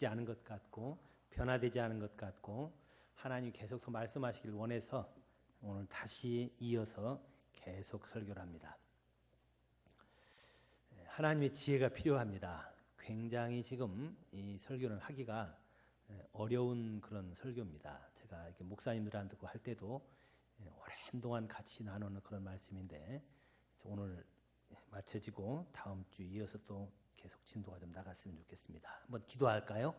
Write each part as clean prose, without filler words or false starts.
바뀌시지 않은 것 같고 변화되지 않은 것 같고 하나님이 계속 더 말씀하시길 원해서 오늘 다시 이어서 계속 설교를 합니다. 하나님의 지혜가 필요합니다. 굉장히 지금 이 설교를 하기가 어려운 그런 설교입니다. 제가 이렇게 목사님들한테 할 때도 오랜 동안 같이 나누는 그런 말씀인데 오늘 마쳐지고 다음 주 이어서 또 계속 진도가 좀 나갔으면 좋겠습니다. 한번 기도할까요?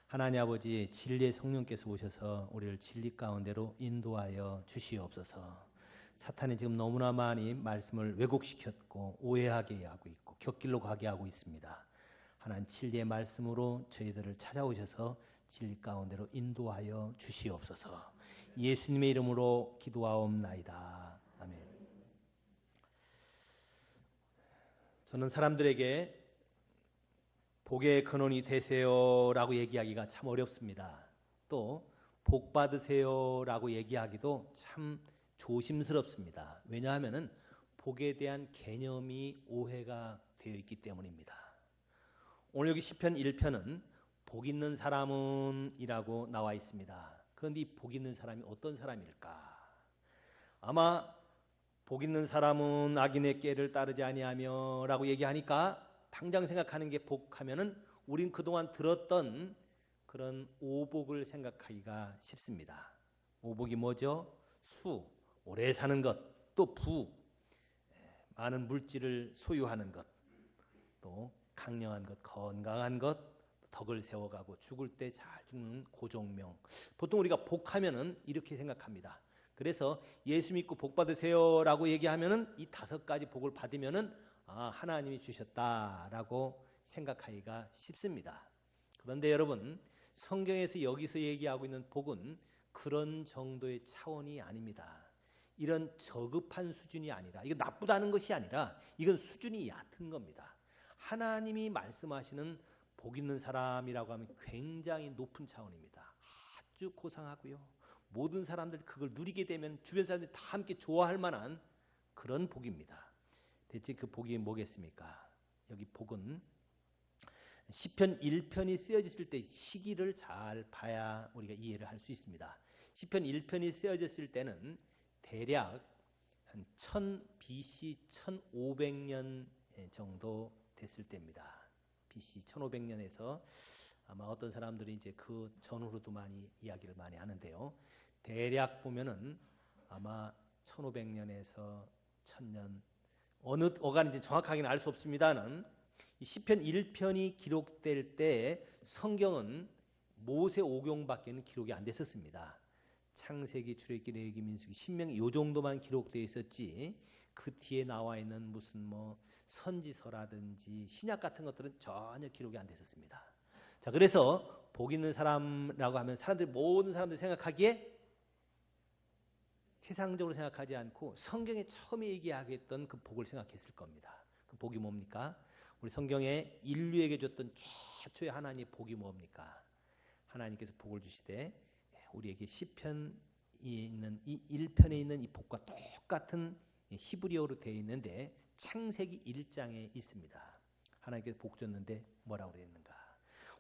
하나님 아버지, 진리의 성령께서 오셔서 우리를 진리 가운데로 인도하여 주시옵소서. 사탄이 지금 너무나 많이 말씀을 왜곡시켰고 오해하게 하고 있고 곁길로 가게 하고 있습니다. 하나님 진리의 말씀으로 저희들을 찾아오셔서 진리 가운데로 인도하여 주시옵소서. 예수님의 이름으로 기도하옵나이다. 아멘. 저는 사람들에게 복의 근원이 되세요라고 얘기하기가 참 어렵습니다. 또 복 받으세요라고 얘기하기도 참 조심스럽습니다. 왜냐하면 복에 대한 개념이 오해가 되어 있기 때문입니다. 오늘 여기 시편 1편은 복 있는 사람은 이라고 나와 있습니다. 그런데 이 복 있는 사람이 어떤 사람일까? 아마 복 있는 사람은 악인의 꾀를 따르지 아니하며 라고 얘기하니까 당장 생각하는 게 복하면은 우린 그동안 들었던 그런 오복을 생각하기가 쉽습니다. 오복이 뭐죠? 수, 오래 사는 것, 또 부, 많은 물질을 소유하는 것, 또 강령한 것, 건강한 것, 덕을 세워가고 죽을 때 잘 죽는 고종명. 보통 우리가 복하면은 이렇게 생각합니다. 그래서 예수 믿고 복 받으세요라고 얘기하면은 이 5가지 복을 받으면은 하나님이 주셨다라고 생각하기가 쉽습니다. 그런데 여러분, 성경에서 여기서 얘기하고 있는 복은 그런 정도의 차원이 아닙니다. 이런 저급한 수준이 아니라, 이건 나쁘다는 것이 아니라 이건 수준이 얕은 겁니다. 하나님이 말씀하시는 복 있는 사람이라고 하면 굉장히 높은 차원입니다. 아주 고상하고요. 모든 사람들이 그걸 누리게 되면 주변 사람들이 다 함께 좋아할 만한 그런 복입니다. 대체 그 복이 뭐겠습니까? 여기 복은 시편 1편이 쓰여졌을 때 시기를 잘 봐야 우리가 이해를 할 수 있습니다. 시편 1편이 쓰여졌을 때는 대략 한 BC 1500년 정도 됐을 때입니다. BC 1500년에서 아마 어떤 사람들이 이제 그 전후로도 많이 이야기를 많이 하는데요. 대략 보면은 아마 1500년에서 1000년 어느 어간인지 정확하게는 알 수 없습니다는 이 시편 1편이 기록될 때 성경은 모세 오경밖에는 기록이 안 됐었습니다. 창세기, 출애굽기, 레위기, 민수기, 신명기 요 정도만 기록되어 있었지 그 뒤에 나와 있는 무슨 선지서라든지 신약 같은 것들은 전혀 기록이 안 됐었습니다. 자, 그래서 복 있는 사람이라고 하면 모든 사람들이 생각하기에 세상적으로 생각하지 않고 성경에 처음에 얘기하겠던 그 복을 생각했을 겁니다. 그 복이 뭡니까? 우리 성경에 인류에게 줬던 최초의 하나님의 복이 뭡니까? 하나님께서 복을 주시되 우리에게 시편에 있는 이 1편에 있는 이 복과 똑같은 히브리어로 되어 있는데 창세기 1장에 있습니다. 하나님께서 복 줬는데 뭐라고 되어 있는가?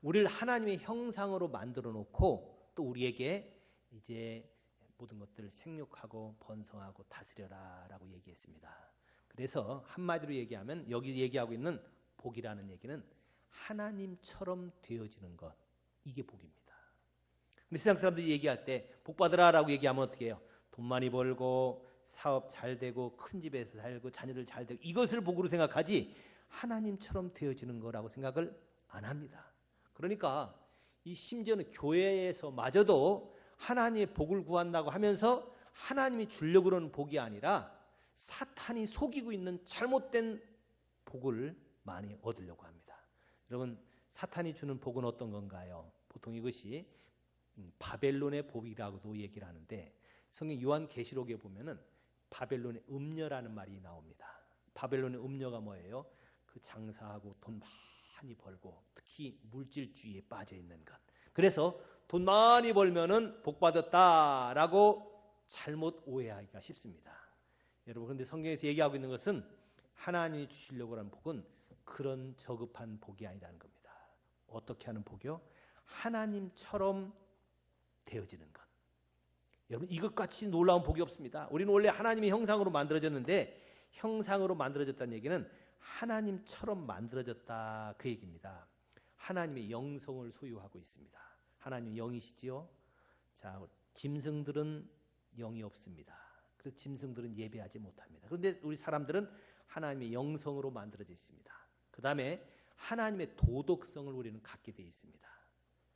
우리를 하나님의 형상으로 만들어 놓고 또 우리에게 이제 모든 것들을 생육하고 번성하고 다스려라 라고 얘기했습니다. 그래서 한마디로 얘기하면 여기 얘기하고 있는 복이라는 얘기는 하나님처럼 되어지는 것, 이게 복입니다. 근데 세상 사람들이 얘기할 때 복 받으라 라고 얘기하면 어떻게 해요? 돈 많이 벌고 사업 잘 되고 큰 집에서 살고 자녀들 잘 되고 이것을 복으로 생각하지 하나님처럼 되어지는 거라고 생각을 안 합니다. 그러니까 이 심지어는 교회에서마저도 하나님의 복을 구한다고 하면서 하나님이 주려고 그러는 복이 아니라 사탄이 속이고 있는 잘못된 복을 많이 얻으려고 합니다. 여러분, 사탄이 주는 복은 어떤 건가요? 보통 이것이 바벨론의 복이라고도 얘기를 하는데 성경 요한계시록에 보면은 바벨론의 음녀라는 말이 나옵니다. 바벨론의 음녀가 뭐예요? 그 장사하고 돈 많이 벌고 특히 물질주의에 빠져 있는 것. 그래서 돈 많이 벌면은 복 받았다라고 잘못 오해하기가 쉽습니다. 여러분, 그런데 성경에서 얘기하고 있는 것은 하나님이 주시려고 하는 복은 그런 저급한 복이 아니라는 겁니다. 어떻게 하는 복이요? 하나님처럼 되어지는 것. 여러분 이것같이 놀라운 복이 없습니다. 우리는 원래 하나님의 형상으로 만들어졌는데 형상으로 만들어졌다는 얘기는 하나님처럼 만들어졌다 그 얘기입니다. 하나님의 영성을 소유하고 있습니다. 하나님 영이시지요. 자, 짐승들은 영이 없습니다. 그래서 짐승들은 예배하지 못합니다. 그런데 우리 사람들은 하나님의 영성으로 만들어져 있습니다. 그 다음에 하나님의 도덕성을 우리는 갖게 되어 있습니다.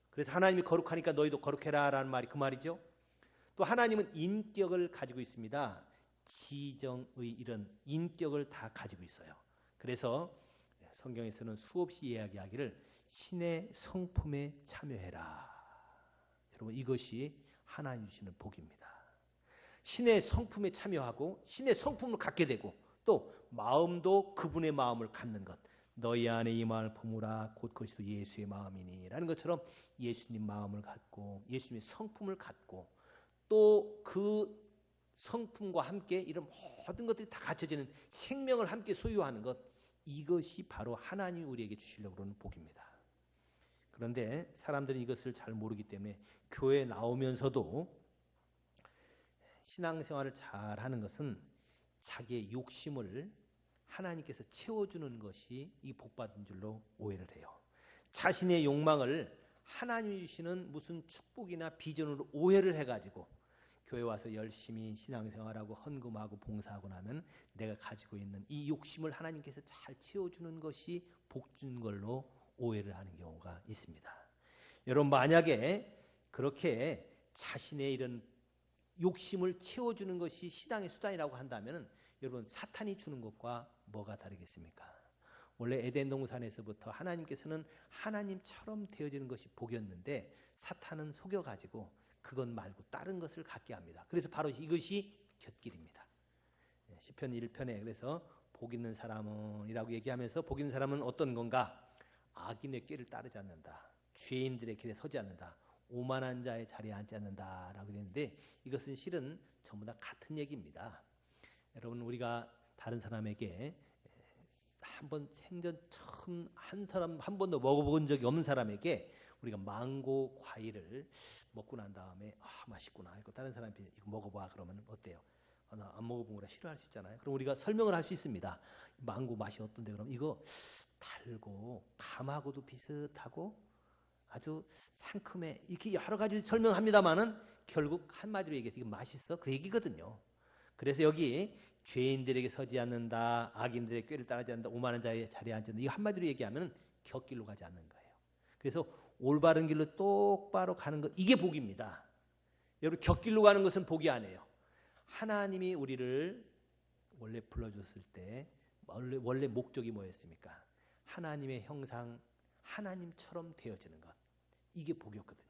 그래서 하나님이 거룩하니까 너희도 거룩해라 라는 말이 그 말이죠. 또 하나님은 인격을 가지고 있습니다. 지정의 이런 인격을 다 가지고 있어요. 그래서 성경에서는 수없이 이야기하기를 신의 성품에 참여해라. 여러분 이것이 하나님 주시는 복입니다. 신의 성품에 참여하고 신의 성품을 갖게 되고 또 마음도 그분의 마음을 갖는 것. 너희 안에 이 마음을 품으라 곧 그것이 예수의 마음이니 라는 것처럼 예수님 마음을 갖고 예수님의 성품을 갖고 또 그 성품과 함께 이런 모든 것들이 다 갖춰지는 생명을 함께 소유하는 것. 이것이 바로 하나님이 우리에게 주시려고 하는 복입니다. 그런데 사람들은 이것을 잘 모르기 때문에 교회에 나오면서도 신앙생활을 잘하는 것은 자기의 욕심을 하나님께서 채워주는 것이 이 복받은 줄로 오해를 해요. 자신의 욕망을 하나님이 주시는 무슨 축복이나 비전으로 오해를 해가지고 교회 와서 열심히 신앙생활하고 헌금하고 봉사하고 나면 내가 가지고 있는 이 욕심을 하나님께서 잘 채워주는 것이 복준 걸로 오해를 하는 경우가 있습니다. 여러분 만약에 그렇게 자신의 이런 욕심을 채워주는 것이 신앙의 수단이라고 한다면 여러분 사탄이 주는 것과 뭐가 다르겠습니까? 원래 에덴 동산에서부터 하나님께서는 하나님처럼 되어지는 것이 복이었는데 사탄은 속여가지고 그것 말고 다른 것을 갖게 합니다. 그래서 바로 이것이 곁길입니다. 시편 1편에 그래서 복 있는 사람은 이라고 얘기하면서 복 있는 사람은 어떤 건가? 악인의 꾀를 따르지 않는다. 죄인들의 길에 서지 않는다. 오만한 자의 자리에 앉지 않는다라고 되는데 이것은 실은 전부 다 같은 얘기입니다. 여러분 우리가 다른 사람에게 한번 생전 처음 한 번도 먹어본 적이 없는 사람에게 우리가 망고 과일을 먹고 난 다음에 맛있구나 이거 다른 사람한테 이거 먹어봐 그러면 어때요? 나 안 먹어본 거라 싫어할 수 있잖아요. 그럼 우리가 설명을 할 수 있습니다. 망고 맛이 어떤데 그럼 이거 달고 감하고도 비슷하고 아주 상큼해 이렇게 여러 가지 설명합니다만은 결국 한마디로 얘기해서 이거 맛있어 그 얘기거든요. 그래서 여기 죄인들에게 서지 않는다, 악인들의 꾀를 따르지 않는다, 오만한 자의 자리에 앉지 않는다. 이 한마디로 얘기하면 곁길로 가지 않는 거예요. 그래서 올바른 길로 똑바로 가는 것 이게 복입니다. 여러분 곁길로 가는 것은 복이 아니에요. 하나님이 우리를 원래 불러줬을 때 원래 목적이 뭐였습니까? 하나님의 형상, 하나님처럼 되어지는 것. 이게 복이었거든요.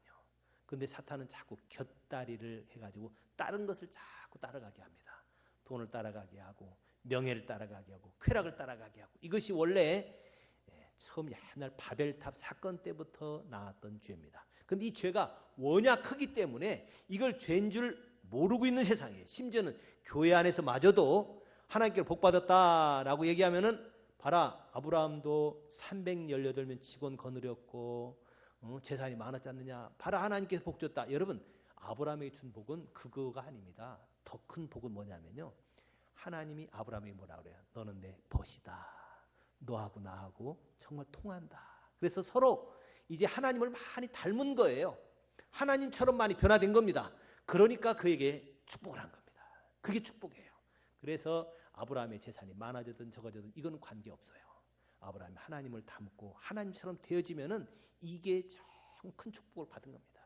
그런데 사탄은 자꾸 곁다리를 해가지고 다른 것을 자꾸 따라가게 합니다. 돈을 따라가게 하고 명예를 따라가게 하고 쾌락을 따라가게 하고 이것이 원래 처음 옛날 바벨탑 사건 때부터 나왔던 죄입니다. 그런데 이 죄가 워낙 크기 때문에 이걸 죄인 줄 모르고 있는 세상이에요. 심지어는 교회 안에서마저도 하나님께 복받았다라고 얘기하면은 봐라 아브라함도 318명 직원 거느렸고 재산이 많았지 않느냐. 봐라 하나님께서 복 줬다. 여러분 아브라함에게 준 복은 그거가 아닙니다. 더 큰 복은 뭐냐면요. 하나님이 아브라함에게 뭐라 그래요? 너는 내 벗이다. 너하고 나하고 정말 통한다. 그래서 서로 이제 하나님을 많이 닮은 거예요. 하나님처럼 많이 변화된 겁니다. 그러니까 그에게 축복을 한 겁니다. 그게 축복이에요. 그래서 아브라함의 재산이 많아졌든 적어졌든 이건 관계없어요. 아브라함이 하나님을 닮고 하나님처럼 되어지면은 이게 참 큰 축복을 받은 겁니다.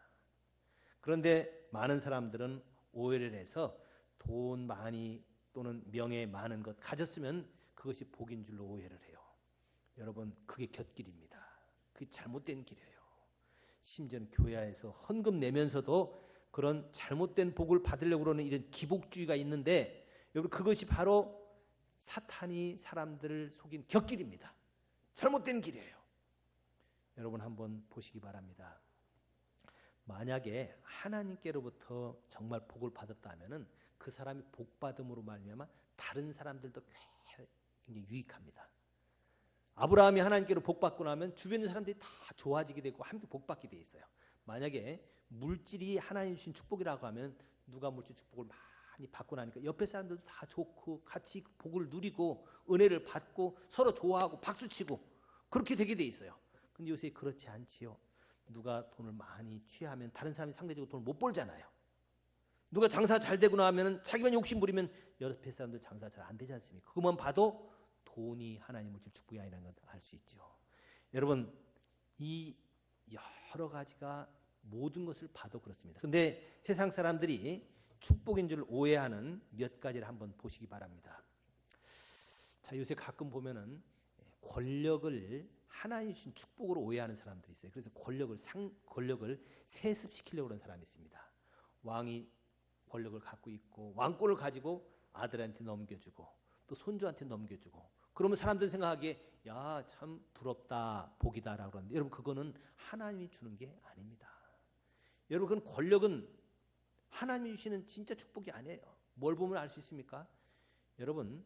그런데 많은 사람들은 오해를 해서 돈 많이 또는 명예 많은 것 가졌으면 그것이 복인 줄로 오해를 해요. 여러분 그게 곁길입니다. 그게 잘못된 길이에요. 심지어는 교회에서 헌금 내면서도 그런 잘못된 복을 받으려고 그러는 이런 기복주의가 있는데 여러분 그것이 바로 사탄이 사람들을 속인 곁길입니다. 잘못된 길이에요. 여러분 한번 보시기 바랍니다. 만약에 하나님께로부터 정말 복을 받았다면은 그 사람이 복받음으로 말미암아 다른 사람들도 굉장히 유익합니다. 아브라함이 하나님께로 복받고 나면 주변 있는 사람들이 다 좋아지게 되고 함께 복받게 돼 있어요. 만약에 물질이 하나님 주신 축복이라고 하면 누가 물질 축복을 많이 받고 나니까 옆에 사람들도 다 좋고 같이 복을 누리고 은혜를 받고 서로 좋아하고 박수치고 그렇게 되게 돼 있어요. 근데 요새 그렇지 않지요. 누가 돈을 많이 취하면 다른 사람이 상대적으로 돈을 못 벌잖아요. 누가 장사 잘 되고 나면 자기만 욕심 부리면 옆에 사람들 장사 잘 안 되지 않습니까? 그것만 봐도 돈이 하나님을 줄 축복이 아니라는 걸 알 수 있죠. 여러분, 이 여러 가지가 모든 것을 봐도 그렇습니다. 근데 세상 사람들이 축복인 줄 오해하는 몇 가지를 한번 보시기 바랍니다. 자, 요새 가끔 보면은 권력을 하나님 주신 축복으로 오해하는 사람들이 있어요. 그래서 권력을 세습시키려고 하는 사람이 있습니다. 왕이 권력을 갖고 있고 왕권을 가지고 아들한테 넘겨주고 또 손주한테 넘겨주고 그러면 사람들이 생각하기에 야, 참 부럽다, 복이다라고 그러는데 여러분 그거는 하나님이 주는 게 아닙니다. 여러분 그건 권력은 하나님이 주시는 진짜 축복이 아니에요. 뭘 보면 알 수 있습니까? 여러분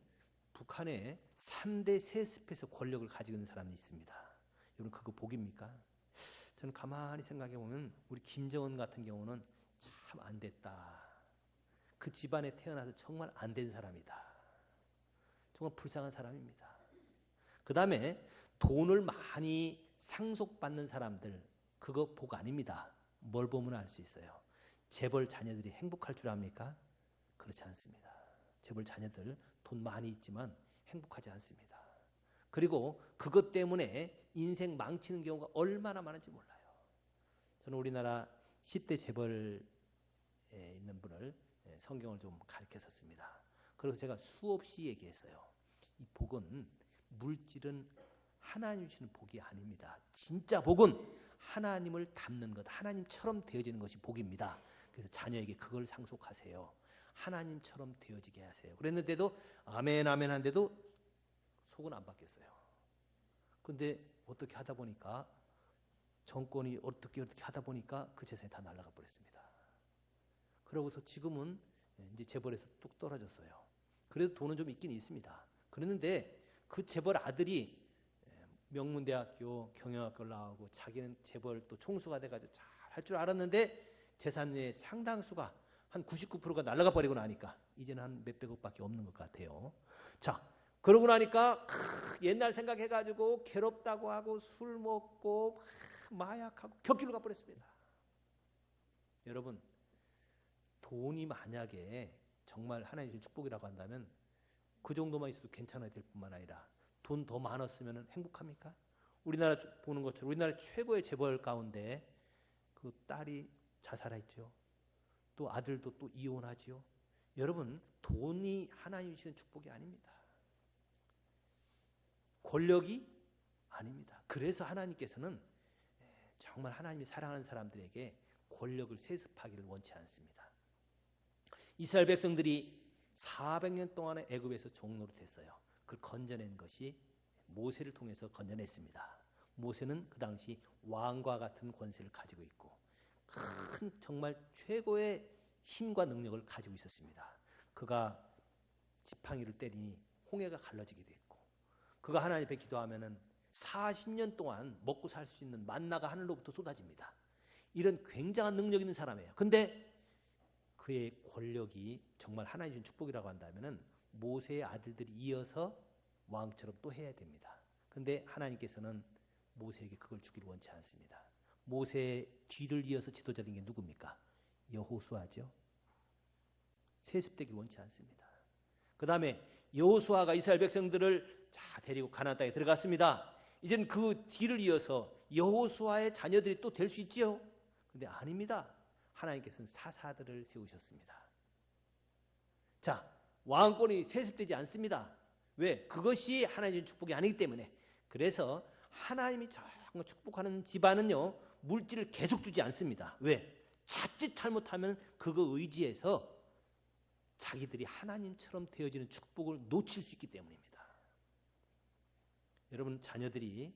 북한에 3대 세습해서 권력을 가지고 있는 사람이 있습니다. 여러분 그거 복입니까? 저는 가만히 생각해 보면 우리 김정은 같은 경우는 참 안 됐다. 그 집안에 태어나서 정말 안 된 사람이다. 정말 불쌍한 사람입니다. 그 다음에 돈을 많이 상속받는 사람들 그거 복 아닙니다. 뭘 보면 알 수 있어요. 재벌 자녀들이 행복할 줄 압니까? 그렇지 않습니다. 재벌 자녀들 돈 많이 있지만 행복하지 않습니다. 그리고 그것 때문에 인생 망치는 경우가 얼마나 많은지 몰라요. 저는 우리나라 10대 재벌에 있는 분을 성경을 좀 가르쳤었습니다. 그래서 제가 수없이 얘기했어요. 이 복은 물질은 하나님 주시는 복이 아닙니다. 진짜 복은 하나님을 닮는 것, 하나님처럼 되어지는 것이 복입니다. 그래서 자녀에게 그걸 상속하세요. 하나님처럼 되어지게 하세요. 그랬는데도 아멘 아멘 한데도 속은 안 바뀌었어요. 근데 어떻게 하다 보니까 정권이 어떻게 하다 보니까 그 재산이 다 날아가 버렸습니다. 그러고서 지금은 이제 재벌에서 뚝 떨어졌어요. 그래도 돈은 좀 있긴 있습니다. 그랬는데 그 재벌 아들이 명문대학교 경영학과를 나오고 자기는 재벌 또 총수가 돼가지고 잘 할 줄 알았는데 재산의 상당수가 한 99%가 날아가 버리고 나니까 이제는 한 몇백억밖에 없는 것 같아요. 자, 그러고 나니까 옛날 생각해가지고 괴롭다고 하고 술 먹고 마약하고 격길로 가버렸습니다. 여러분 돈이 만약에 정말 하나님 주신 축복이라고 한다면 그 정도만 있어도 괜찮아야 될 뿐만 아니라 돈 더 많았으면 행복합니까? 우리나라 보는 것처럼 우리나라 최고의 재벌 가운데 그 딸이 자살했죠. 또 아들도 또 이혼하지요. 여러분 돈이 하나님 주시는 축복이 아닙니다. 권력이 아닙니다. 그래서 하나님께서는 정말 하나님이 사랑하는 사람들에게 권력을 세습하기를 원치 않습니다. 이스라엘 백성들이 400년 동안의 애굽에서 종노릇했어요. 그걸 건져낸 것이 모세를 통해서 건져냈습니다. 모세는 그 당시 왕과 같은 권세를 가지고 있고 큰 정말 최고의 힘과 능력을 가지고 있었습니다. 그가 지팡이를 때리니 홍해가 갈라지게 됐고 그가 하나님 앞에 기도하면은 40년 동안 먹고 살 수 있는 만나가 하늘로부터 쏟아집니다. 이런 굉장한 능력 있는 사람이에요. 근데 그의 권력이 정말 하나님의 축복이라고 한다면은 모세의 아들들이 이어서 왕처럼 또 해야 됩니다. 근데 하나님께서는 모세에게 그걸 주기를 원치 않습니다. 모세의 뒤를 이어서 지도자 된 게 누굽니까? 여호수아죠. 세습되기를 원치 않습니다. 그 다음에 여호수아가 이스라엘 백성들을 데리고 가나안 땅에 들어갔습니다. 이제는 그 뒤를 이어서 여호수아의 자녀들이 또 될 수 있지요. 근데 아닙니다. 하나님께서는 사사들을 세우셨습니다. 자, 왕권이 세습되지 않습니다. 왜? 그것이 하나님의 축복이 아니기 때문에. 그래서 하나님이 정말 축복하는 집안은요 물질을 계속 주지 않습니다. 왜? 자칫 잘못하면 그거 의지해서 자기들이 하나님처럼 되어지는 축복을 놓칠 수 있기 때문입니다. 여러분 자녀들이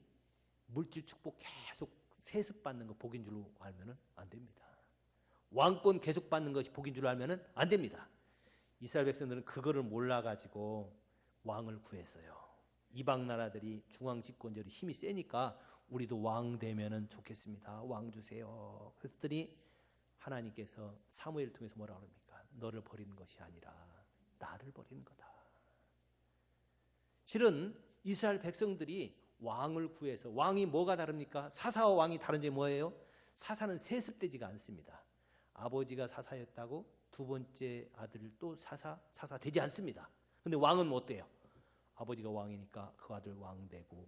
물질 축복 계속 세습받는 거 복인 줄로 알면 안 됩니다. 왕권 계속 받는 것이 복인 줄로 알면 안 됩니다. 이스라엘 백성들은 그거를 몰라가지고 왕을 구했어요. 이방 나라들이 중앙 집권자들이 힘이 세니까 우리도 왕 되면은 좋겠습니다. 왕 주세요. 그랬더니 하나님께서 사무엘을 통해서 뭐라고 합니까? 너를 버리는 것이 아니라 나를 버리는 거다. 실은 이스라엘 백성들이 왕을 구해서, 왕이 뭐가 다릅니까? 사사와 왕이 다른 점이 뭐예요? 사사는 세습되지가 않습니다. 아버지가 사사였다고 두 번째 아들도 사사 되지 않습니다. 근데 왕은 뭐 어때요? 아버지가 왕이니까 그 아들 왕 되고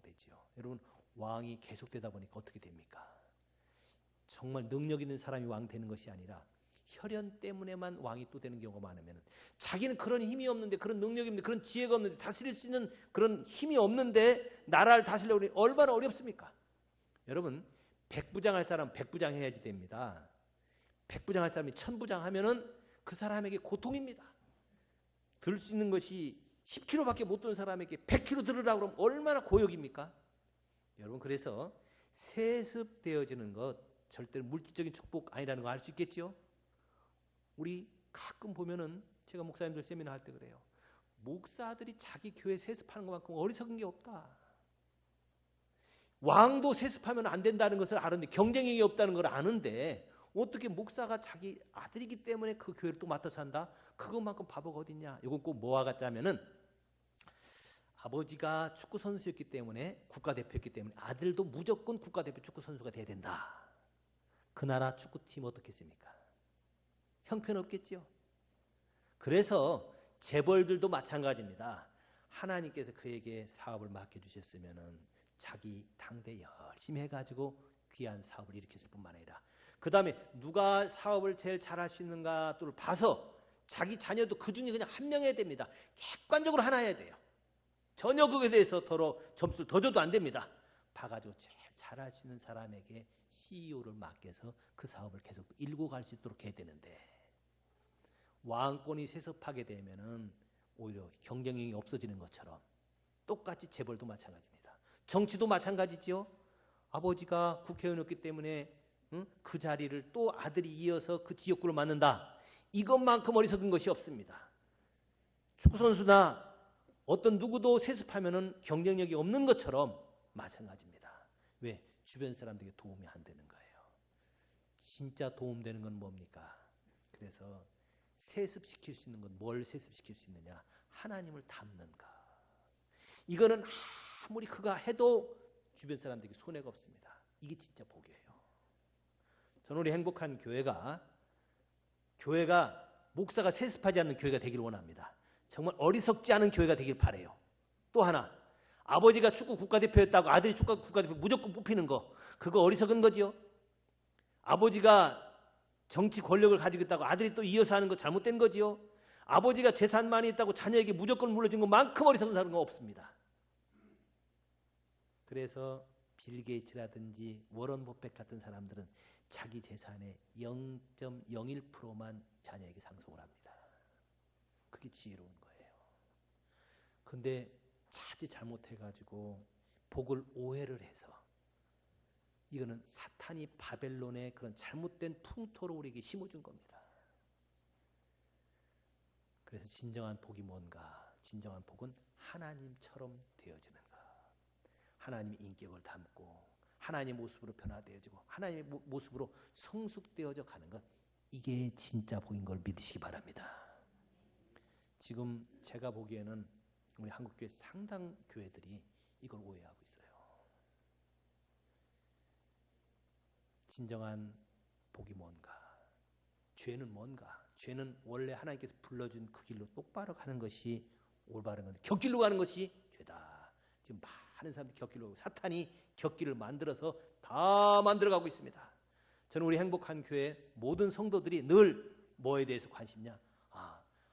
되지요. 여러분, 왕이 계속되다 보니까 어떻게 됩니까? 정말 능력 있는 사람이 왕 되는 것이 아니라 혈연 때문에만 왕이 또 되는 경우가 많으면, 자기는 그런 힘이 없는데, 그런 능력이 없는데, 그런 지혜가 없는데, 다스릴 수 있는 그런 힘이 없는데 나라를 다스리려고 하니 얼마나 어렵습니까? 여러분, 백부장할 사람 백부장해야지 됩니다. 백부장할 사람이 천부장하면은 그 사람에게 고통입니다. 들 수 있는 것이 10kg밖에 못 드는 사람에게 100kg 들으라고 그러면 얼마나 고역입니까? 여러분, 그래서 세습되어지는 것 절대로 물질적인 축복 아니라는 거 알 수 있겠죠? 우리 가끔 보면은, 제가 목사님들 세미나 할 때 그래요. 목사들이 자기 교회 세습하는 것만큼 어리석은 게 없다. 왕도 세습하면 안 된다는 것을 아는데, 경쟁력이 없다는 걸 아는데 어떻게 목사가 자기 아들이기 때문에 그 교회를 또 맡아서 한다? 그것만큼 바보가 어딨냐? 이건 꼭 뭐와 같자면은, 아버지가 축구 선수였기 때문에, 국가대표였기 때문에 아들도 무조건 국가대표 축구 선수가 돼야 된다. 그 나라 축구팀 어떻겠습니까? 형편없겠죠. 그래서 재벌들도 마찬가지입니다. 하나님께서 그에게 사업을 맡겨주셨으면은 자기 당대 열심히 해가지고 귀한 사업을 일으켰을 뿐만 아니라, 그 다음에 누가 사업을 제일 잘할 수 있는가를 봐서 자기 자녀도 그 중에 그냥 한 명 해야 됩니다. 객관적으로 하나 해야 돼요. 전혀 그에 대해서 점수를 더 줘도 안 됩니다. 봐가지고 제일 잘할 수 있는 사람에게 CEO를 맡겨서 그 사업을 계속 일고 갈 수 있도록 해야 되는데, 왕권이 세습하게 되면은 오히려 경쟁력이 없어지는 것처럼 똑같이 재벌도 마찬가지입니다. 정치도 마찬가지죠. 아버지가 국회의원이었기 때문에 그 자리를 또 아들이 이어서 그 지역구를 맡는다. 이것만큼 어리석은 것이 없습니다. 축구선수나 어떤 누구도 세습하면은 경쟁력이 없는 것처럼 마찬가지입니다. 왜? 주변 사람들에게 도움이 안 되는 거예요. 진짜 도움되는 건 뭡니까? 그래서 세습시킬 수 있는 건 뭘 세습시킬 수 있느냐? 하나님을 닮는 것. 이거는 아무리 그가 해도 주변 사람들에게 손해가 없습니다. 이게 진짜 복이에요. 저는 우리 행복한 교회가 목사가 세습하지 않는 교회가 되길 원합니다. 정말 어리석지 않은 교회가 되길 바라요. 또 하나, 아버지가 축구 국가대표였다고 아들이 축구 국가대표 무조건 뽑히는 거, 그거 어리석은 거지요. 아버지가 정치 권력을 가지고 있다고 아들이 또 이어서 하는 거 잘못된 거지요. 아버지가 재산 많이 있다고 자녀에게 무조건 물려준 것만큼 어리석은 사람은 없습니다. 그래서 빌 게이츠라든지 워런 버핏 같은 사람들은 자기 재산의 0.01%만 자녀에게 상속을 합니다. 그게 지혜로운 거예요. 근데 차지 잘못해가지고 복을 오해를 해서, 이거는 사탄이 바벨론의 그런 잘못된 풍토로 우리에게 심어준 겁니다. 그래서 진정한 복이 뭔가? 진정한 복은 하나님처럼 되어지는 것. 하나님의 인격을 담고 하나님의 모습으로 변화되어지고 하나님의 모습으로 성숙되어져 가는 것, 이게 진짜 복인 걸 믿으시기 바랍니다. 지금 제가 보기에는 우리 한국교회 상당 교회들이 이걸 오해하고 있어요. 진정한 복이 뭔가? 죄는 뭔가? 죄는 원래 하나님께서 불러준 그 길로 똑바로 가는 것이 올바른 건데, 곁길로 가는 것이 죄다. 지금 많은 사람들이 곁길로 가고 사탄이 곁길을 만들어서 다 만들어가고 있습니다. 저는 우리 행복한 교회 모든 성도들이 늘 뭐에 대해서 관심이냐?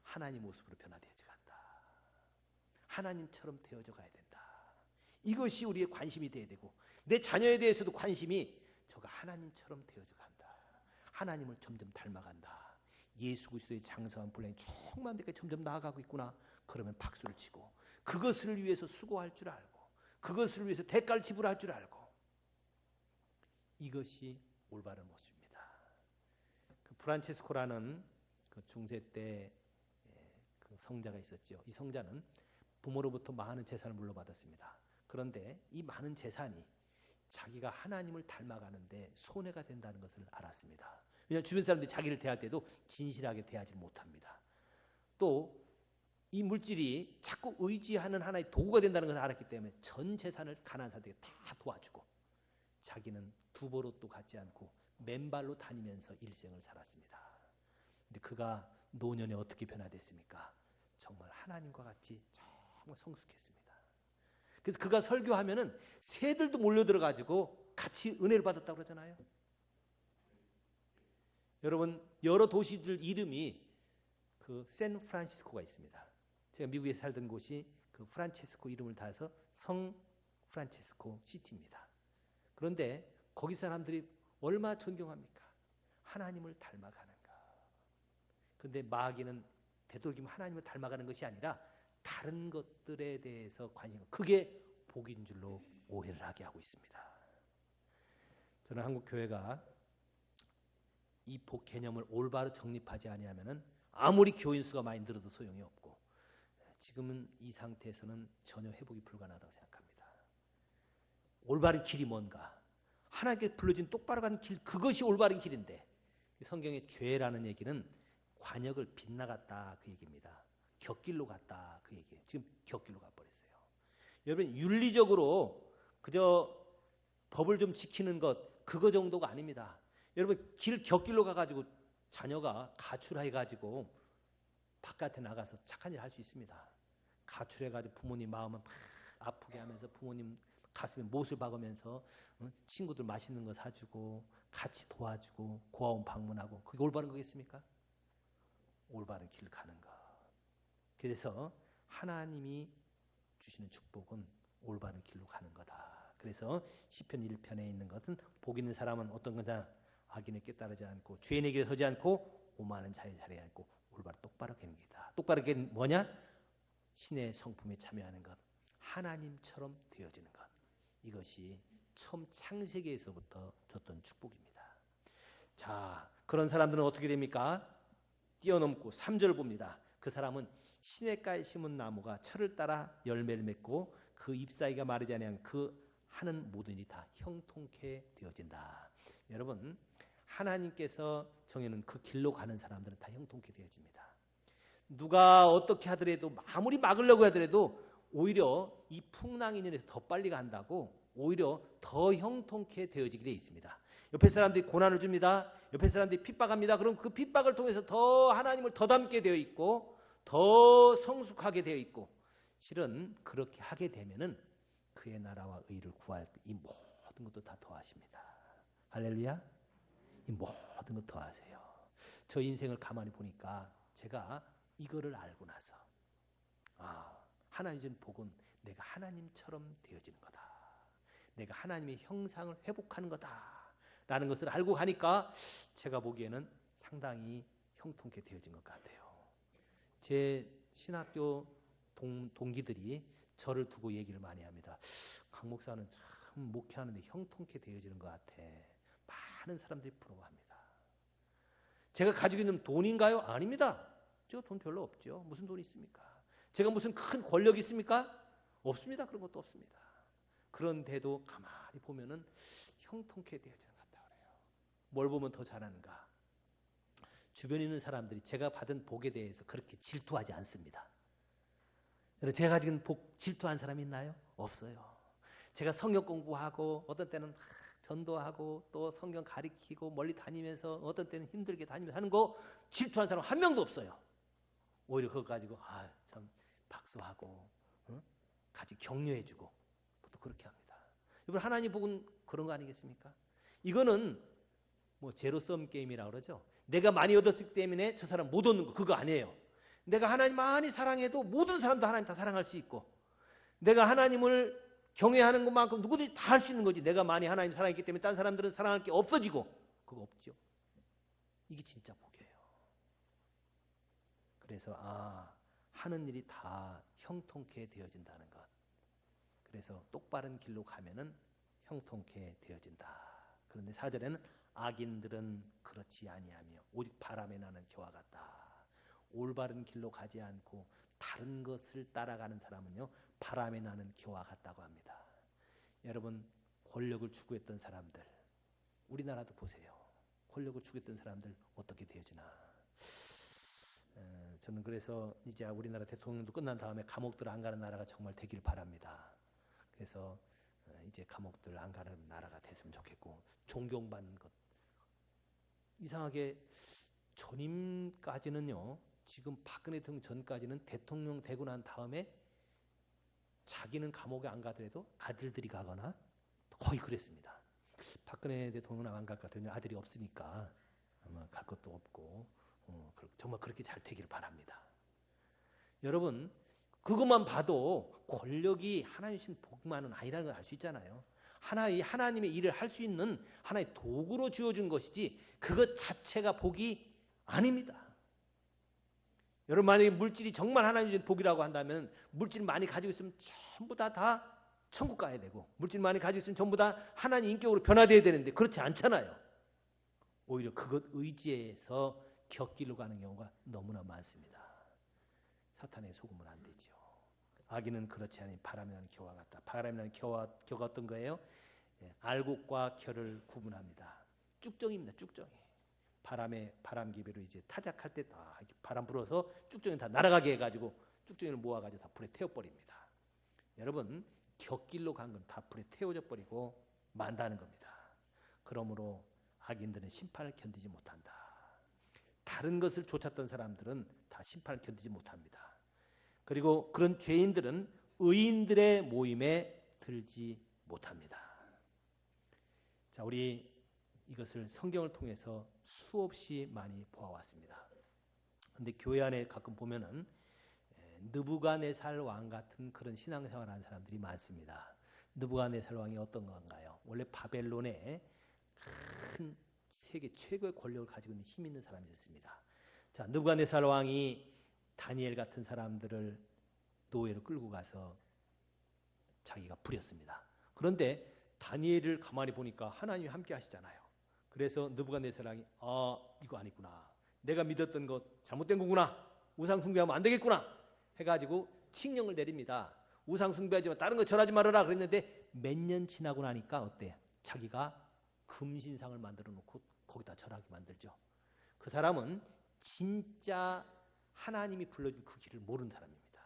하나님 모습으로 변화되어져 간다. 하나님처럼 되어져 가야 된다. 이것이 우리의 관심이 돼야 되고, 내 자녀에 대해서도 관심이 저가 하나님처럼 되어져 간다. 하나님을 점점 닮아간다. 예수 그리스도의 장성한 분량이 충만한 데까지 점점 나아가고 있구나. 그러면 박수를 치고, 그것을 위해서 수고할 줄 알고, 그것을 위해서 대가를 지불할 줄 알고, 이것이 올바른 모습입니다. 그 프란체스코라는 그 중세 때 그 성자가 있었죠. 이 성자는 부모로부터 많은 재산을 물려받았습니다. 그런데 이 많은 재산이 자기가 하나님을 닮아가는데 손해가 된다는 것을 알았습니다. 왜냐하면 주변 사람들이 자기를 대할 때도 진실하게 대하지 못합니다. 또 이 물질이 자꾸 의지하는 하나의 도구가 된다는 것을 알았기 때문에 전 재산을 가난한 사람들에게 다 도와주고 자기는 두보로도 갖지 않고 맨발로 다니면서 일생을 살았습니다. 근데 그가 노년에 어떻게 변화됐습니까? 정말 하나님과 같이 정말 성숙했습니다. 그래서 그가 설교하면은 새들도 몰려들어가지고 같이 은혜를 받았다고 그러잖아요. 여러분, 여러 도시들 이름이 그 샌프란시스코가 있습니다. 제가 미국에 살던 곳이 그 프란치스코 이름을 따서 성 프란치스코 시티입니다. 그런데 거기 사람들이 얼마나 존경합니까? 하나님을 닮아가는가. 그런데 마귀는 되도록이면 하나님을 닮아가는 것이 아니라 다른 것들에 대해서 관심, 그게 복인 줄로 오해를 하게 하고 있습니다. 저는 한국 교회가 이 복 개념을 올바로 정립하지 아니하면은 아무리 교인 수가 많이 늘어도 소용이 없고, 지금은 이 상태에서는 전혀 회복이 불가능하다고 생각합니다. 올바른 길이 뭔가? 하나님께 불러진 똑바로 가는 길, 그것이 올바른 길인데, 성경의 죄라는 얘기는 관역을 빗나갔다 그 얘기입니다. 곁길로 갔다 그 얘기예요. 지금 곁길로 가버렸어요. 여러분, 윤리적으로 그저 법을 좀 지키는 것, 그거 정도가 아닙니다. 여러분, 곁길로 가가지고 자녀가 가출해가지고 바깥에 나가서 착한 일 할 수 있습니다. 가출해가지고 부모님 마음을 막 아프게 하면서 부모님 가슴에 못을 박으면서 친구들 맛있는 거 사주고 같이 도와주고 고아원 방문하고, 그게 올바른 거겠습니까? 올바른 길을 가는 것. 그래서 하나님이 주시는 축복은 올바른 길로 가는 거다. 그래서 시편 1편에 있는 것은 복 있는 사람은 어떤 거냐? 악인의 꾀 따르지 않고 죄인의 길에 서지 않고 오만한 자의 자리에 앉고 올바로 똑바로 가는 길이다. 똑바로 가는 게 뭐냐? 신의 성품에 참여하는 것, 하나님처럼 되어지는 것. 이것이 처음 창세기에서부터 줬던 축복입니다. 자, 그런 사람들은 어떻게 됩니까? 뛰어넘고 3절 봅니다. 그 사람은 시냇가에 심은 나무가 철을 따라 열매를 맺고 그 잎사귀가 마르지 아니하면 그 하는 모든 일이 다 형통케 되어진다. 여러분, 하나님께서 정해놓은 그 길로 가는 사람들은 다 형통케 되어집니다. 누가 어떻게 하더라도, 아무리 막으려고 하더라도 오히려 이 풍랑이 인해서 더 빨리 간다고, 오히려 더 형통케 되어지게 되어 있습니다. 옆에 사람들이 고난을 줍니다. 옆에 사람들이 핍박합니다. 그럼 그 핍박을 통해서 더 하나님을 더 닮게 되어 있고 더 성숙하게 되어 있고, 실은 그렇게 하게 되면은 그의 나라와 의를 구할 때 이 모든 것도 다 더하십니다. 할렐루야. 이 모든 것 더하세요. 저 인생을 가만히 보니까 제가 이거를 알고 나서, 하나님 준 복은 내가 하나님처럼 되어지는 거다. 내가 하나님의 형상을 회복하는 거다 라는 것을 알고 가니까 제가 보기에는 상당히 형통케 되어진 것 같아요. 제 신학교 동기들이 저를 두고 얘기를 많이 합니다. 강 목사는 참 목회하는데 형통케 되어지는 것 같아. 많은 사람들이 부러워합니다. 제가 가지고 있는 돈인가요? 아닙니다. 저 돈 별로 없죠. 무슨 돈이 있습니까? 제가 무슨 큰 권력이 있습니까? 없습니다. 그런 것도 없습니다. 그런데도 가만히 보면은 형통케 되어지는 것 같다 그래요. 뭘 보면 더 잘하는가? 주변에 있는 사람들이 제가 받은 복에 대해서 그렇게 질투하지 않습니다. 제가 가지고 있는 복 질투한 사람이 있나요? 없어요. 제가 성경 공부하고 어떤 때는 전도하고 또 성경 가리키고 멀리 다니면서 어떤 때는 힘들게 다니면서 하는 거 질투한 사람 한 명도 없어요. 오히려 그거 가지고 참 박수하고 같이 격려해주고 또 그렇게 합니다. 여러분, 하나님 복은 그런 거 아니겠습니까? 이거는 뭐 제로섬 게임이라고 그러죠. 내가 많이 얻었기 때문에 저 사람 못 얻는 거, 그거 아니에요. 내가 하나님 많이 사랑해도 모든 사람도 하나님 다 사랑할 수 있고, 내가 하나님을 경외하는 것만큼 누구든지 다 할 수 있는 거지. 내가 많이 하나님 사랑했기 때문에 다른 사람들은 사랑할 게 없어지고, 그거 없죠. 이게 진짜 복이에요. 그래서 하는 일이 다 형통케 되어진다는 것. 그래서 똑바른 길로 가면은 형통케 되어진다. 그런데 4절에는 악인들은 그렇지 아니하며 오직 바람에 나는 겨와 같다. 올바른 길로 가지 않고 다른 것을 따라가는 사람은요, 바람에 나는 겨와 같다고 합니다. 여러분, 권력을 추구했던 사람들, 우리나라도 보세요. 권력을 추구했던 사람들 어떻게 되어지나. 저는 그래서 이제 우리나라 대통령도 끝난 다음에 감옥들 안 가는 나라가 정말 되길 바랍니다. 그래서 이제 감옥들 안 가는 나라가 됐으면 좋겠고, 존경받는 것. 이상하게 전임까지는요, 지금 박근혜 대통령 전까지는 대통령 되고 난 다음에 자기는 감옥에 안 가더라도 아들들이 가거나 거의 그랬습니다. 박근혜 대통령은 안 갈 것 같아요. 아들이 없으니까 아마 갈 것도 없고, 정말 그렇게 잘 되기를 바랍니다. 여러분, 그것만 봐도 권력이 하나님 주신 복만은 아니라는 걸 알 수 있잖아요. 하나님의 일을 할 수 있는 하나의 도구로 주어진 것이지 그것 자체가 복이 아닙니다. 여러분, 만약에 물질이 정말 하나님 주신 복이라고 한다면 물질 많이 가지고 있으면 전부 다 천국 가야 되고, 물질 많이 가지고 있으면 전부 다 하나님 인격으로 변화되어야 되는데 그렇지 않잖아요. 오히려 그것 의지해서 곁길로 가는 경우가 너무나 많습니다. 사탄의 속으면 안 되죠. 악인은 그렇지 않으니 바람이 나는 겨와 같다. 바람이 나는 겨가 어떤 거예요? 알곡과 겨를 구분합니다. 쭉정입니다. 쭉정이. 바람 기배로 이제 타작할 때 다 바람 불어서 쭉정이 다 날아가게 해가지고 쭉정이를 모아가지고 다 불에 태워버립니다. 여러분, 곁길로 간 건 다 불에 태워져 버리고 만다는 겁니다. 그러므로 악인들은 심판을 견디지 못한다. 다른 것을 쫓았던 사람들은 다 심판을 견디지 못합니다. 그리고 그런 죄인들은 의인들의 모임에 들지 못합니다. 자, 우리 이것을 성경을 통해서 수없이 많이 보아왔습니다. 그런데 교회 안에 가끔 보면은 느부갓네살 왕 같은 그런 신앙생활을 하는 사람들이 많습니다. 느부갓네살 왕이 어떤 건가요? 원래 바벨론에 큰 세계 최고의 권력을 가지고 있는 힘 있는 사람이었습니다. 자, 느부갓네살 왕이 다니엘 같은 사람들을 노예로 끌고 가서 자기가 부렸습니다. 그런데 다니엘을 가만히 보니까 하나님이 함께 하시잖아요. 그래서 느부갓네살 왕이 이거 아니구나. 내가 믿었던 것 잘못된 거구나. 우상 숭배하면 안 되겠구나. 해가지고 칙령을 내립니다. 우상 숭배하지 마. 다른 거 절하지 말아라. 그랬는데 몇 년 지나고 나니까 어때요? 자기가 금신상을 만들어 놓고 거기다 절하게 만들죠. 그 사람은 진짜 하나님이 불러준 그 길을 모르는 사람입니다.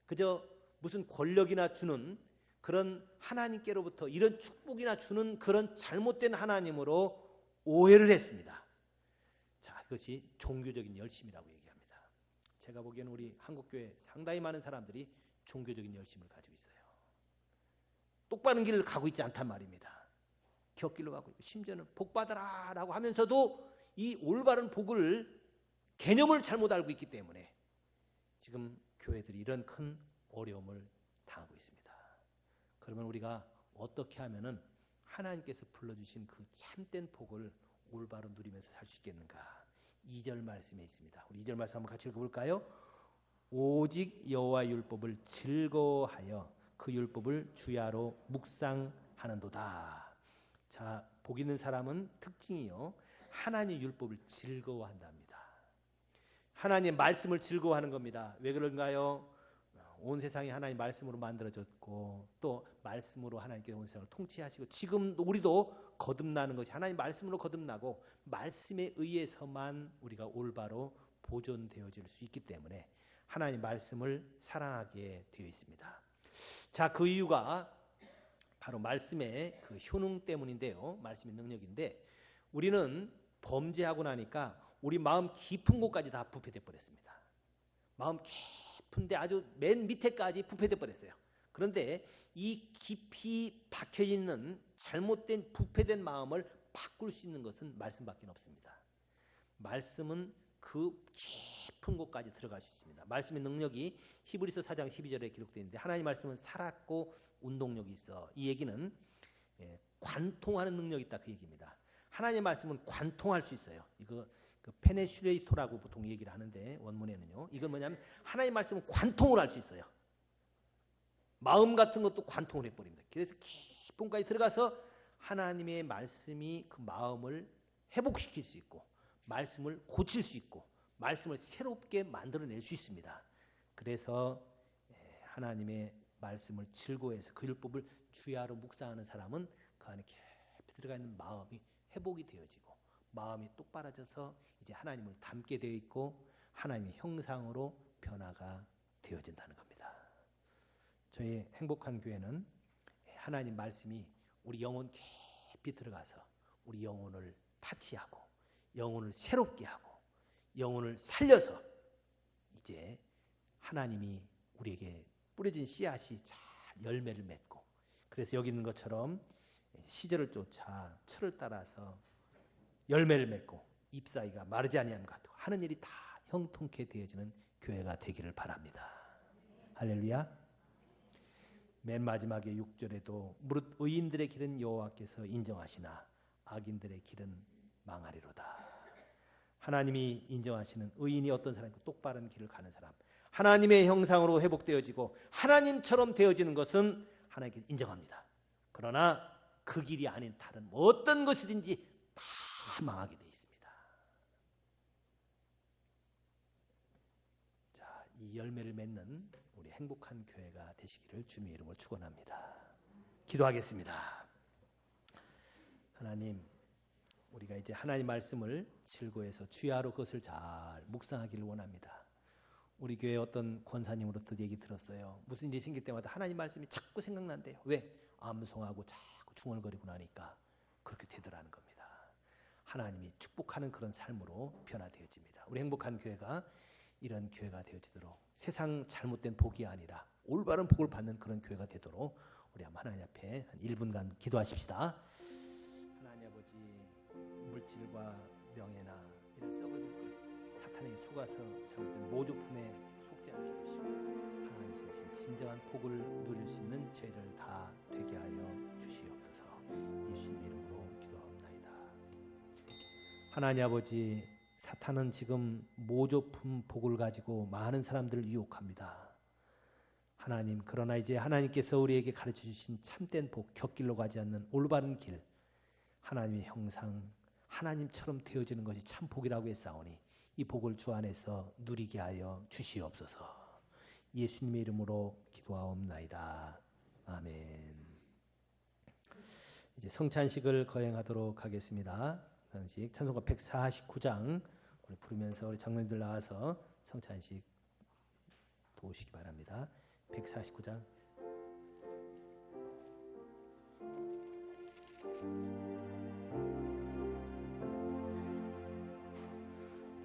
그저 무슨 권력이나 주는 그런 하나님께로부터 이런 축복이나 주는 그런 잘못된 하나님으로 오해를 했습니다. 자, 그것이 종교적인 열심이라고 얘기합니다. 제가 보기에는 우리 한국교회 상당히 많은 사람들이 종교적인 열심을 가지고 있어요. 똑바른 길을 가고 있지 않단 말입니다. 곁길로 가고 있고, 심지어는 복 받아라 라고 하면서도 이 올바른 복을 개념을 잘못 알고 있기 때문에 지금 교회들이 이런 큰 어려움을 당하고 있습니다. 그러면 우리가 어떻게 하면은 하나님께서 불러주신 그 참된 복을 올바로 누리면서 살 수 있겠는가? 2절 말씀에 있습니다. 우리 2절 말씀 한번 같이 읽어볼까요? 오직 여호와 율법을 즐거워하여 그 율법을 주야로 묵상하는도다. 자, 복 있는 사람은 특징이요, 하나님의 율법을 즐거워한답니다. 하나님의 말씀을 즐거워하는 겁니다. 왜 그런가요? 온 세상이 하나님 말씀으로 만들어졌고 또 말씀으로 하나님께서 온 세상을 통치하시고 지금 우리도 거듭나는 것이 하나님 말씀으로 거듭나고 말씀에 의해서만 우리가 올바로 보존되어질 수 있기 때문에 하나님 말씀을 사랑하게 되어 있습니다. 자, 그 이유가 바로 말씀의 그 효능 때문인데요. 말씀의 능력인데 우리는 범죄하고 나니까 우리 마음 깊은 곳까지 다 부패돼 버렸습니다. 마음 깊은데 아주 맨 밑에까지 부패돼 버렸어요. 그런데 이 깊이 박혀 있는 잘못된 부패된 마음을 바꿀 수 있는 것은 말씀밖에 없습니다. 말씀은 그 깊은 곳까지 들어갈 수 있습니다. 말씀의 능력이 히브리서 4장 12절에 기록되어 있는데 하나님 말씀은 살았고 운동력이 있어. 이 얘기는 관통하는 능력이 있다 그 얘기입니다. 하나님의 말씀은 관통할 수 있어요. 이거 페네슈레이토라고 보통 얘기를 하는데 원문에는요. 이건 뭐냐면 하나님의 말씀은 관통을 할 수 있어요. 마음 같은 것도 관통을 해버립니다. 그래서 깊은 곳까지 들어가서 하나님의 말씀이 그 마음을 회복시킬 수 있고 말씀을 고칠 수 있고 말씀을 새롭게 만들어낼 수 있습니다. 그래서 하나님의 말씀을 즐거워해서 그 율법을 주야로 묵상하는 사람은 그 안에 깊이 들어가 있는 마음이 회복이 되어지고 마음이 똑바라져서 이제 하나님을 닮게 되어 있고 하나님의 형상으로 변화가 되어진다는 겁니다. 저희 행복한 교회는 하나님 말씀이 우리 영혼 깊이 들어가서 우리 영혼을 타치하고 영혼을 새롭게 하고 영혼을 살려서 이제 하나님이 우리에게 뿌려진 씨앗이 잘 열매를 맺고 그래서 여기 있는 것처럼 시절을 쫓아 철을 따라서 열매를 맺고 잎사귀가 마르지 아니함 같고 하는 일이 다 형통케 되어지는 교회가 되기를 바랍니다. 할렐루야. 맨 마지막에 6절에도 무릇 의인들의 길은 여호와께서 인정하시나 악인들의 길은 망하리로다. 하나님이 인정하시는 의인이 어떤 사람이고 똑바른 길을 가는 사람, 하나님의 형상으로 회복되어지고 하나님처럼 되어지는 것은 하나님께 인정합니다. 그러나 그 길이 아닌 다른 어떤 것이든지 다 망하게 되어 있습니다. 자, 이 열매를 맺는 우리 행복한 교회가 되시기를 주님의 이름으로 축원합니다. 기도하겠습니다. 하나님, 우리가 이제 하나님 말씀을 즐거워해서 주야로 그것을 잘 묵상하기를 원합니다. 우리 교회 어떤 권사님으로부터 얘기 들었어요. 무슨 일이 생길 때마다 하나님 말씀이 자꾸 생각난대요. 왜? 암송하고 자꾸 중얼거리고 나니까 그렇게 되더라는 겁니다. 하나님이 축복하는 그런 삶으로 변화되어집니다. 우리 행복한 교회가 이런 교회가 되어지도록 세상 잘못된 복이 아니라 올바른 복을 받는 그런 교회가 되도록 우리 하나님 앞에 한 1분간 기도하십시다. 하나님 아버지, 물질과 명예나 이런 썩어질 것 사탄에게 속아서 잘못된 모조품에 속지 않게 해주시고 하나님 주신 진정한 복을 누릴 수 있는 저희들 다 되게 하여 주시옵소서. 예수님 이름으로 기도하옵나이다. 하나님 아버지, 사탄은 지금 모조품 복을 가지고 많은 사람들을 유혹합니다. 하나님, 그러나 이제 하나님께서 우리에게 가르쳐 주신 참된 복, 곁길로 가지 않는 올바른 길, 하나님의 형상, 하나님처럼 되어지는 것이 참 복이라고 했사오니 이 복을 주 안에서 누리게 하여 주시옵소서. 예수님의 이름으로 기도하옵나이다. 아멘. 이제 성찬식을 거행하도록 하겠습니다. 성찬식 찬송가 149장 우리 부르면서 우리 장로님들 나와서 성찬식 도우시기 바랍니다. 149장.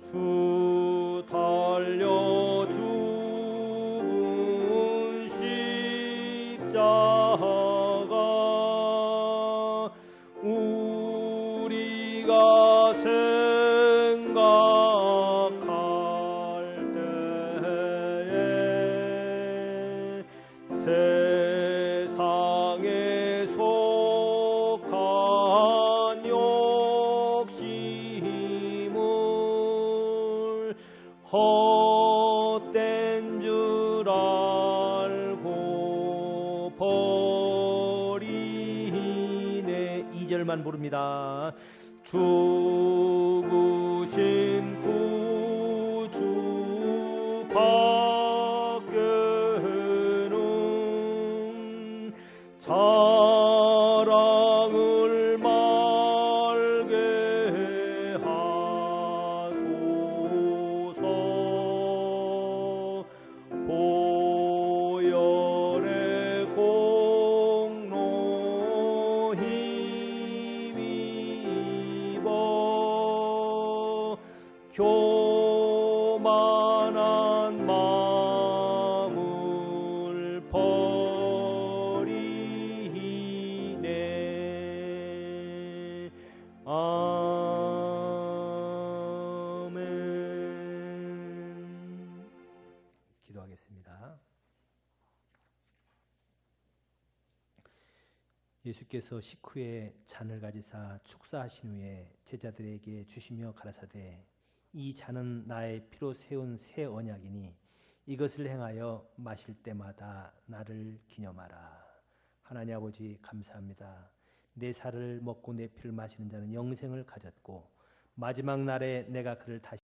주 달려 죽은 십자가 우리가 생각할 때에 세상에 속한 욕심을 헛된 줄 알고 버리네. 2절만 부릅니다. 죽으신 구주 밖에는 자랑을 말게 하소서. 보혈의 공로 힘입어 교만한 마음을 버리네. 아멘. 기도하겠습니다. 예수께서 식후에 잔을 가지사 축사하신 후에 제자들에게 주시며 가라사대 이 잔은 나의 피로 세운 새 언약이니 이것을 행하여 마실 때마다 나를 기념하라. 하나님 아버지, 감사합니다. 내 살을 먹고 내 피를 마시는 자는 영생을 가졌고 마지막 날에 내가 그를 다시